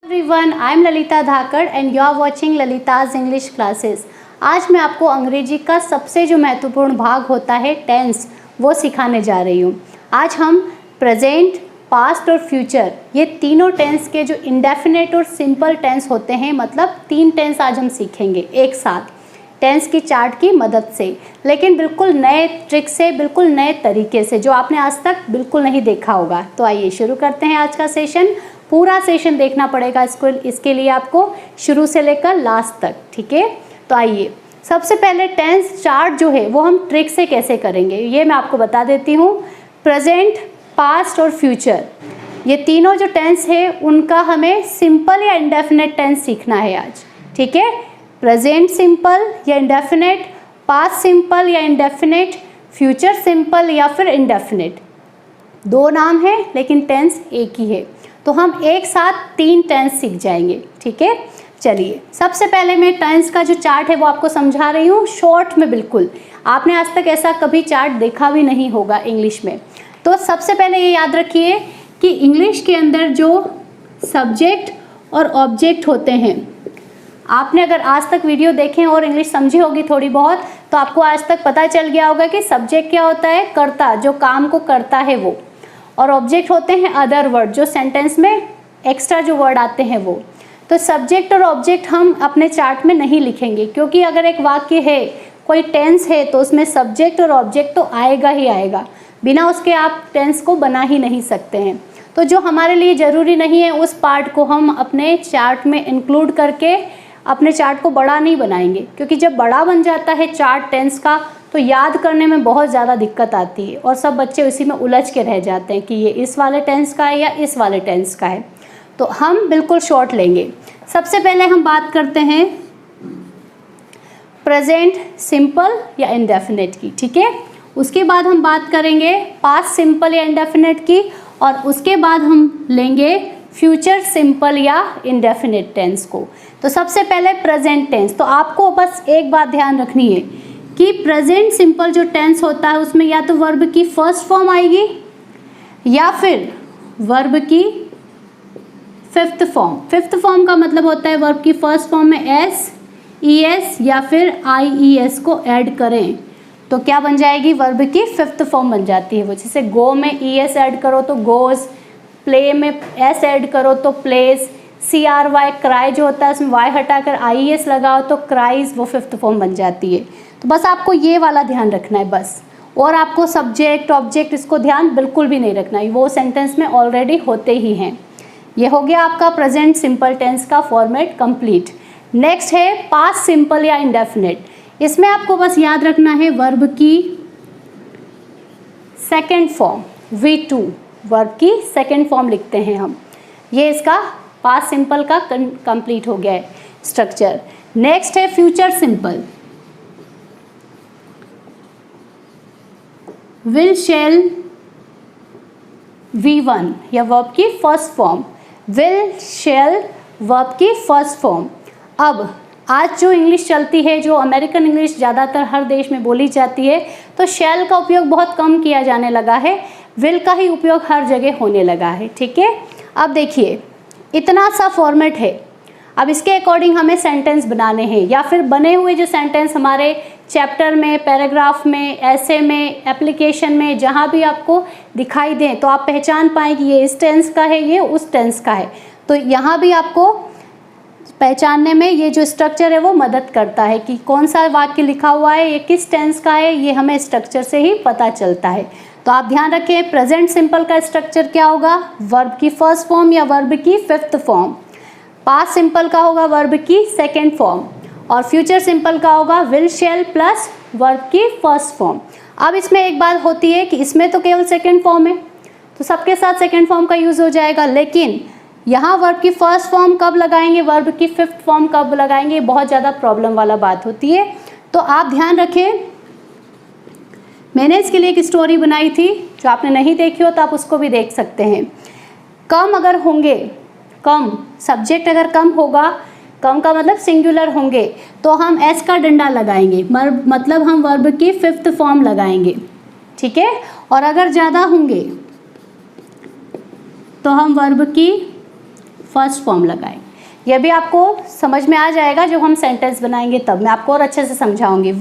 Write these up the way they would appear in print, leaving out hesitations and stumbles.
Everyone, I am Lalita Dhakad and you are watching ललिता's English classes। आज मैं आपको अंग्रेजी का सबसे जो महत्वपूर्ण भाग होता है टेंस, वो सिखाने जा रही हूँ। आज हम प्रेजेंट, पास्ट और फ्यूचर ये तीनों टेंस के जो इंडेफिनेट और सिंपल टेंस होते हैं, मतलब 3 टेंस आज हम सीखेंगे एक साथ टेंस की चार्ट की मदद से, लेकिन बिल्कुल नए ट्रिक से, बिल्कुल नए तरीके से, जो आपने आज तक बिल्कुल नहीं देखा होगा। तो आइए शुरू करते हैं आज का सेशन। पूरा सेशन देखना पड़ेगा इसके लिए आपको शुरू से लेकर लास्ट तक, ठीक है। तो आइए सबसे पहले टेंस चार्ट जो है वो हम ट्रिक से कैसे करेंगे ये मैं आपको बता देती हूँ। प्रेजेंट, पास्ट और फ्यूचर ये तीनों जो टेंस है उनका हमें सिंपल या इंडेफिनेट टेंस सीखना है आज, ठीक है। प्रेजेंट सिंपल या इंडेफिनेट, पास्ट सिंपल या इंडेफिनेट, फ्यूचर सिंपल या फिर इंडेफिनेट। 2 नाम है लेकिन टेंस एक ही है। तो हम एक साथ 3 टेंस सीख जाएंगे, ठीक है। चलिए सबसे पहले मैं टेंस का जो चार्ट है वो आपको समझा रही हूँ शॉर्ट में। बिल्कुल आपने आज तक ऐसा कभी चार्ट देखा भी नहीं होगा इंग्लिश में। तो सबसे पहले ये याद रखिए कि इंग्लिश के अंदर जो सब्जेक्ट और ऑब्जेक्ट होते हैं, आपने अगर आज तक वीडियो देखें और इंग्लिश समझी होगी थोड़ी बहुत, तो आपको आज तक पता चल गया होगा कि सब्जेक्ट क्या होता है, कर्ता, जो काम को करता है वो, और ऑब्जेक्ट होते हैं अदर वर्ड, जो सेंटेंस में एक्स्ट्रा जो वर्ड आते हैं वो। तो सब्जेक्ट और ऑब्जेक्ट हम अपने चार्ट में नहीं लिखेंगे, क्योंकि अगर एक वाक्य है, कोई टेंस है, तो उसमें सब्जेक्ट और ऑब्जेक्ट तो आएगा ही आएगा, बिना उसके आप टेंस को बना ही नहीं सकते हैं। तो जो हमारे लिए ज़रूरी नहीं है उस पार्ट को हम अपने चार्ट में इंक्लूड करके अपने चार्ट को बड़ा नहीं बनाएंगे, क्योंकि जब बड़ा बन जाता है चार्ट टेंस का तो याद करने में बहुत ज़्यादा दिक्कत आती है और सब बच्चे उसी में उलझ के रह जाते हैं कि ये इस वाले टेंस का है या इस वाले टेंस का है। तो हम बिल्कुल शॉर्ट लेंगे। सबसे पहले हम बात करते हैं प्रेजेंट सिंपल या इंडेफिनेट की, ठीक है। उसके बाद हम बात करेंगे पास्ट सिंपल या इंडेफिनेट की, और उसके बाद हम लेंगे फ्यूचर सिंपल या इंडेफिनेट टेंस को। तो सबसे पहले प्रेजेंट टेंस। तो आपको बस एक बात ध्यान रखनी है कि प्रेजेंट सिंपल जो टेंस होता है उसमें या तो वर्ब की फर्स्ट फॉर्म आएगी या फिर वर्ब की फिफ्थ फॉर्म। फिफ्थ फॉर्म का मतलब होता है वर्ब की फर्स्ट फॉर्म में एस, ई एस या फिर आई ई एस को ऐड करें तो क्या बन जाएगी, वर्ब की फिफ्थ फॉर्म बन जाती है वो। जैसे गो में ई एस ऐड करो तो गोज, प्ले में एस ऐड करो तो plays, C R Y cry जो होता है उसमें वाई हटाकर आई ई एस लगाओ तो क्राइज, वो फिफ्थ फॉर्म बन जाती है। तो बस आपको ये वाला ध्यान रखना है बस, और आपको सब्जेक्ट ऑब्जेक्ट इसको ध्यान बिल्कुल भी नहीं रखना है, वो सेंटेंस में ऑलरेडी होते ही हैं। ये हो गया आपका प्रेजेंट सिंपल टेंस का फॉर्मेट कंप्लीट। नेक्स्ट है पास्ट सिंपल या इंडेफिनेट। इसमें आपको बस याद रखना है वर्ब की सेकेंड फॉर्म, V2 वर्ब की सेकेंड फॉर्म लिखते हैं हम। ये इसका पास्ट सिंपल का कंप्लीट हो गया है स्ट्रक्चर। नेक्स्ट है future simple. Will, shall, V1 या वर्ब की first form, will, shall verb की फर्स्ट फॉर्म। अब आज जो इंग्लिश चलती है, जो अमेरिकन इंग्लिश ज़्यादातर हर देश में बोली जाती है, तो शैल का उपयोग बहुत कम किया जाने लगा है, विल का ही उपयोग हर जगह होने लगा है, ठीक है। अब देखिए इतना सा फॉर्मेट है, अब इसके अकॉर्डिंग हमें सेंटेंस बनाने हैं, या फिर बने हुए जो सेंटेंस हमारे चैप्टर में, पैराग्राफ में, ऐसे में, एप्लीकेशन में, जहाँ भी आपको दिखाई दें तो आप पहचान पाएँ कि ये इस टेंस का है, ये उस टेंस का है। तो यहाँ भी आपको पहचानने में ये जो स्ट्रक्चर है वो मदद करता है कि कौन सा वाक्य लिखा हुआ है, ये किस टेंस का है, ये हमें स्ट्रक्चर से ही पता चलता है। तो आप ध्यान रखें प्रेजेंट सिंपल का स्ट्रक्चर क्या होगा, वर्ब की फर्स्ट फॉर्म या वर्ब की फिफ्थ फॉर्म। पास्ट सिंपल का होगा वर्ब की सेकेंड फॉर्म, और फ्यूचर सिंपल का होगा विल, शैल प्लस वर्ब की फर्स्ट फॉर्म। अब इसमें एक बात होती है कि इसमें तो केवल सेकेंड फॉर्म है तो सबके साथ सेकेंड फॉर्म का यूज़ हो जाएगा, लेकिन यहाँ वर्ब की फर्स्ट फॉर्म कब लगाएंगे, वर्ब की फिफ्थ फॉर्म कब लगाएंगे, बहुत ज़्यादा प्रॉब्लम वाला बात होती है। तो आप ध्यान रखें, मैंने इसके लिए एक स्टोरी बनाई थी, जो आपने नहीं देखी हो तो आप उसको भी देख सकते हैं। कम अगर होंगे, कम सब्जेक्ट अगर कम होगा, कम का मतलब सिंगुलर होंगे, तो हम एस का डंडा लगाएंगे, मतलब हम वर्ब की फिफ्थ फॉर्म लगाएंगे, ठीक है। और अगर ज़्यादा होंगे तो हम वर्ब की फर्स्ट फॉर्म लगाएं। यह भी आपको समझ में आ जाएगा जब हम सेंटेंस बनाएंगे, तब मैं आपको और अच्छे से समझाऊंगी।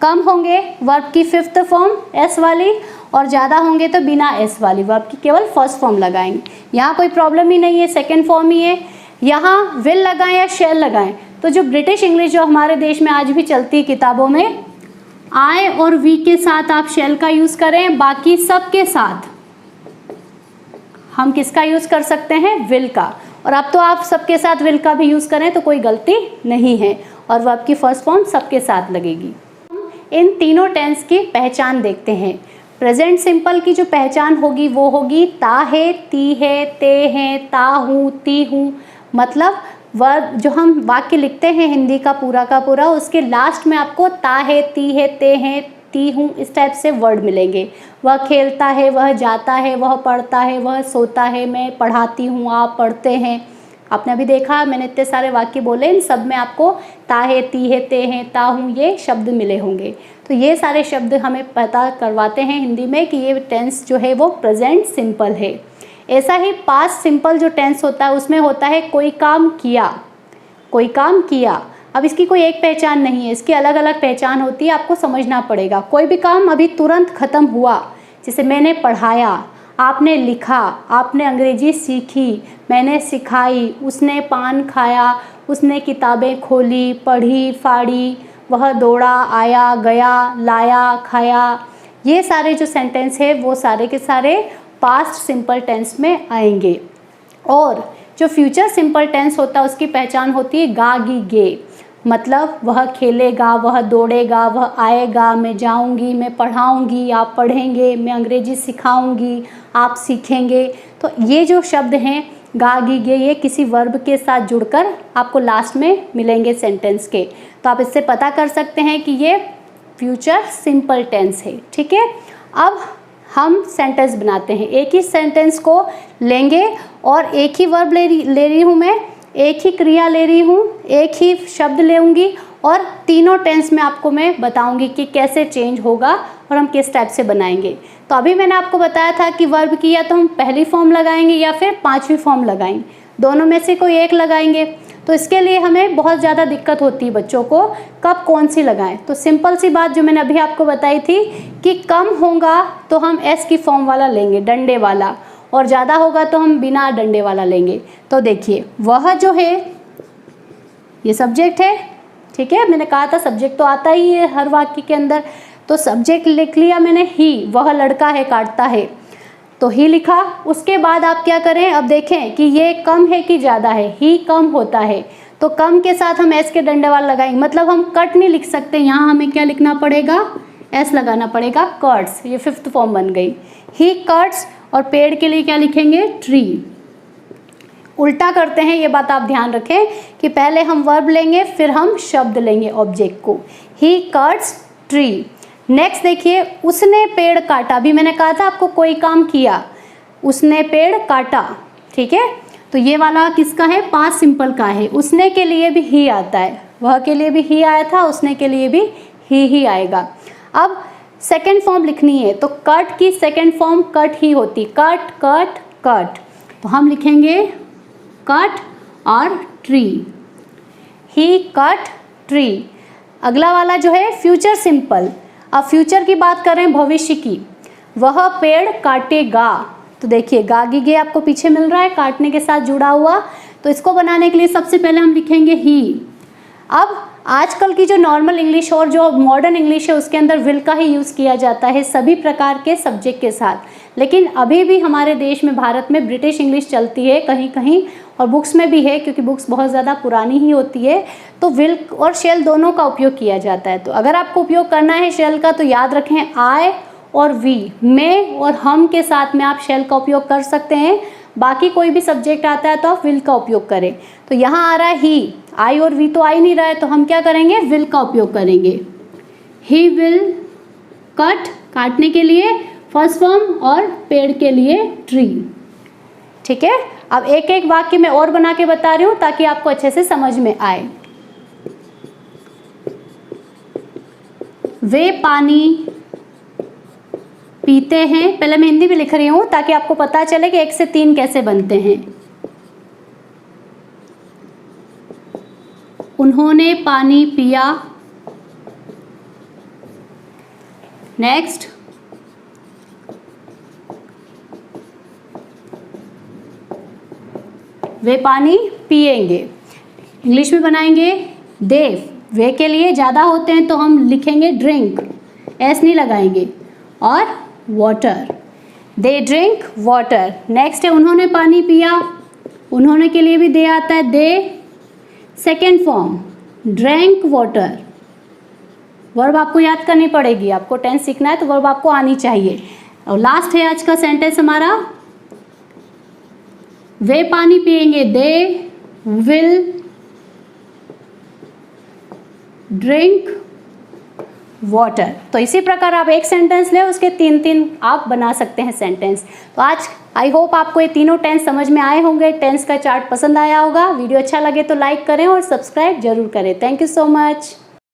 कम होंगे वर्ब की फिफ्थ फॉर्म एस वाली, और ज़्यादा होंगे तो बिना एस वाली वर्ब की केवल फर्स्ट फॉर्म लगाएंगे। यहाँ कोई प्रॉब्लम ही नहीं है, सेकेंड फॉर्म ही है। यहाँ विल लगाएं या शैल लगाएं, तो जो ब्रिटिश इंग्लिश जो हमारे देश में आज भी चलती है किताबों में, आई और वी के साथ आप शैल का यूज़ करें, बाकी सब के साथ हम किसका यूज़ कर सकते हैं, विल का। और अब तो आप सबके साथ विल का भी यूज़ करें तो कोई गलती नहीं है, और वर्ब की फर्स्ट फॉर्म सबके साथ लगेगी। इन तीनों टेंस की पहचान देखते हैं। प्रेजेंट सिंपल की जो पहचान होगी वो होगी ता है, ती है, ते हैं, ता हूँ, ती हूँ। मतलब वर्ब जो हम वाक्य लिखते हैं हिंदी का पूरा, उसके लास्ट में आपको ता है, ती है, ते हैं, ती हूँ, इस टाइप से वर्ड मिलेंगे। वह खेलता है, वह जाता है, वह पढ़ता है, वह सोता है, मैं पढ़ाती हूँ, आप पढ़ते हैं। आपने अभी देखा मैंने इतने सारे वाक्य बोले, इन सब में आपको ता है, ती है, ते हैं, ता हूँ ये शब्द मिले होंगे। तो ये सारे शब्द हमें पता करवाते हैं हिंदी में कि ये टेंस जो है वो प्रेजेंट सिंपल है। ऐसा ही पास्ट सिंपल जो टेंस होता है उसमें होता है कोई काम किया, कोई काम किया। अब इसकी कोई एक पहचान नहीं है, इसकी अलग अलग पहचान होती है, आपको समझना पड़ेगा। कोई भी काम अभी तुरंत ख़त्म हुआ, जैसे मैंने पढ़ाया, आपने लिखा, आपने अंग्रेजी सीखी, मैंने सिखाई, उसने पान खाया, उसने किताबें खोली, पढ़ी, फाड़ी, वह दौड़ा, आया, गया, लाया, खाया। ये सारे जो सेंटेंस है वो सारे के सारे पास्ट सिंपल टेंस में आएंगे। और जो फ्यूचर सिंपल टेंस होता है उसकी पहचान होती है गा, गी, गे। मतलब वह खेलेगा, वह दौड़ेगा, वह आएगा, मैं जाऊंगी, मैं पढ़ाऊंगी, आप पढ़ेंगे, मैं अंग्रेजी सिखाऊंगी, आप सीखेंगे। तो ये जो शब्द हैं गा, गी, गे, ये किसी वर्ब के साथ जुड़कर आपको लास्ट में मिलेंगे सेंटेंस के। तो आप इससे पता कर सकते हैं कि ये फ्यूचर सिंपल टेंस है। ठीक है, अब हम सेंटेंस बनाते हैं। एक ही सेंटेंस को लेंगे और एक ही वर्ब ले रही हूँ मैं, एक ही क्रिया ले रही हूँ, एक ही शब्द लेऊंगी, और तीनों टेंस में आपको मैं बताऊंगी कि कैसे चेंज होगा और हम किस टाइप से बनाएंगे। तो अभी मैंने आपको बताया था कि वर्ब की या तो हम पहली फॉर्म लगाएंगे या फिर पांचवी फॉर्म लगाएंगे, दोनों में से कोई एक लगाएंगे। तो इसके लिए हमें बहुत ज़्यादा दिक्कत होती है बच्चों को, कब कौन सी लगाएं। तो सिंपल सी बात जो मैंने अभी आपको बताई थी कि कम होगा तो हम एस की फॉर्म वाला लेंगे, डंडे वाला, और ज़्यादा होगा तो हम बिना डंडे वाला लेंगे। तो देखिए वह जो है ये सब्जेक्ट है। ठीक है, मैंने कहा था सब्जेक्ट तो आता ही है हर वाक्य के अंदर। तो सब्जेक्ट लिख लिया मैंने ही, वह लड़का है, काटता है, तो ही लिखा। उसके बाद आप क्या करें, अब देखें कि ये कम है कि ज़्यादा है। ही कम होता है तो कम के साथ हम एस के डंडे वाला लगाएंगे। मतलब हम कट नहीं लिख सकते, यहाँ हमें क्या लिखना पड़ेगा, एस लगाना पड़ेगा, कट्स। ये फिफ्थ फॉर्म बन गई, ही कट्स। और पेड़ के लिए क्या लिखेंगे, ट्री। उल्टा करते हैं, ये बात आप ध्यान रखें कि पहले हम वर्ब लेंगे फिर हम शब्द लेंगे ऑब्जेक्ट को। ही कट्स ट्री। नेक्स्ट देखिए, उसने पेड़ काटा। अभी मैंने कहा था आपको कोई काम किया, उसने पेड़ काटा। ठीक है, तो ये वाला किसका है, पास्ट सिंपल का है। उसने के लिए भी ही आता है, वह के लिए भी ही आया था, उसने के लिए भी ही आएगा। अब सेकेंड फॉर्म लिखनी है तो कट की सेकेंड फॉर्म कट ही होती, कट कट कट। तो हम लिखेंगे कट और ट्री, ही कट ट्री। अगला वाला जो है फ्यूचर सिंपल। अब फ्यूचर की बात करें, भविष्य की, वह पेड़ काटेगा। तो देखिए गा, गी, गे आपको पीछे मिल रहा है काटने के साथ जुड़ा हुआ। तो इसको बनाने के लिए सबसे पहले हम लिखेंगे ही। अब आजकल की जो नॉर्मल इंग्लिश और जो मॉडर्न इंग्लिश है उसके अंदर विल का ही यूज़ किया जाता है सभी प्रकार के सब्जेक्ट के साथ। लेकिन अभी भी हमारे देश में, भारत में ब्रिटिश इंग्लिश चलती है कहीं कहीं, और बुक्स में भी है क्योंकि बुक्स बहुत ज़्यादा पुरानी ही होती है। तो विल और शेल दोनों का उपयोग किया जाता है। तो अगर आपको उपयोग करना है शेल का तो याद रखें आई और वी, मैं और हम के साथ में आप शेल का उपयोग कर सकते हैं। बाकी कोई भी सब्जेक्ट आता है तो आप विल का उपयोग करें। तो यहाँ आ रहा है ही, आई और वी तो आ ही नहीं रहा है, तो हम क्या करेंगे, विल का उपयोग करेंगे। ही विल कट, काटने के लिए फर्स्ट फॉर्म, और पेड़ के लिए ट्री। ठीक है, अब एक एक वाक्य में और बना के बता रही हूँ ताकि आपको अच्छे से समझ में आए। वे पानी पीते हैं, पहले मैं हिंदी में लिख रही हूँ ताकि आपको पता चले कि 1 से 3 कैसे बनते हैं। उन्होंने पानी पिया। नेक्स्ट, वे पानी पिएंगे। इंग्लिश में बनाएंगे दे, वे के लिए ज़्यादा होते हैं तो हम लिखेंगे ड्रिंक, एस नहीं लगाएंगे, और water, they drink water. Next है उन्होंने पानी पिया, उन्होंने के लिए भी दे आता है, the second form drank water. Verb आपको याद करनी पड़ेगी, आपको टेंस सीखना है तो वर्ब आपको आनी चाहिए। और लास्ट है आज का सेंटेंस हमारा, वे पानी पिएंगे, दे विल ड्रिंक वाटर। तो इसी प्रकार आप एक सेंटेंस ले, उसके तीन तीन आप बना सकते हैं सेंटेंस। तो आज आई होप आपको ये तीनों टेंस समझ में आए होंगे, टेंस का चार्ट पसंद आया होगा। वीडियो अच्छा लगे तो लाइक करें और सब्सक्राइब जरूर करें। Thank you so much.